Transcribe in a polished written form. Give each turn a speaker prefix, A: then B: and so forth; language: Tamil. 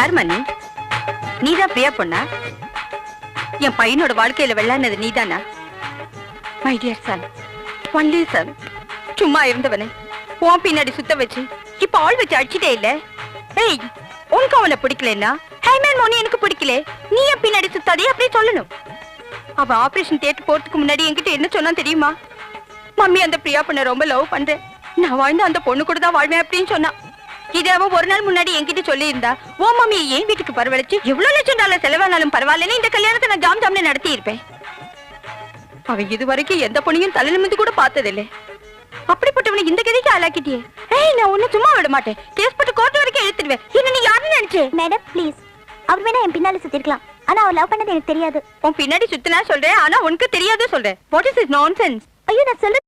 A: யாருமா நீதான் பிரியா பொண்ணா? என் பையனோட வாழ்க்கையில வெள்ளானது நீதானா? My dear son, only Sun, சும்மா இருந்தவனே உன் பின்னாடி சுத்த வச்சு இப்ப ஆள் வச்சு அடிச்சிட்டே இல்ல. ஏய், உனக்கு அவளை பிடிக்கலன்னா ஹேமன் மோனி எனக்கு பிடிக்கல, நீ என் பின்னாடி சுத்தாதே அப்படி சொல்லணும். அவ ஆபரேஷன் தியேட்டர் போறதுக்கு முன்னாடி என்கிட்ட என்ன சொன்னா தெரியுமா? மம்மி அந்த பிரியா பொண்ணை ரொம்ப லவ் பண்றேன், நான் வாழ்ந்த அந்த பொண்ணு கூட தான் வாழ்வேன் அப்படின்னு சொன்னா. இதை அவ ஒரு நாள் முன்னாடி என்கிட்ட சொல்லி இருந்தா ஓ மம்மியை ஏன் வீட்டுக்கு பரவழைச்சு எவ்வளவு லட்சம் டாலர் செலவானாலும் பரவாயில்ல, இந்த கல்யாணத்தை நான் ஜாம் ஜாம்னு நடத்தி இருப்பேன். அவ இதுவரைக்கும் எந்த பொண்ணையும் தலை நிமிந்து கூட பார்த்ததில்லை. அப்படிப்பட்டவனை இந்த கதைக்கு ஆளாக்கிட்டியே. ஏய், நான் ஒண்ணு சும்மா விட மாட்டேன், கேஸ் போட்டு கோர்ட் வரைக்கும் எடுத்துடுவேன். என்ன நீ யாருன்னு நினைச்சே?
B: மேடம் ப்ளீஸ், அவர் வேணா என் பின்னால சுத்திருக்கலாம், ஆனா அவர் லவ் பண்ணது எனக்கு தெரியாது.
A: உன் பின்னாடி சுத்தினா சொல்றேன், ஆனா உனக்கு தெரியாது சொல்றேன். What is this nonsense?
B: ஐயோ, நான் சொல்ல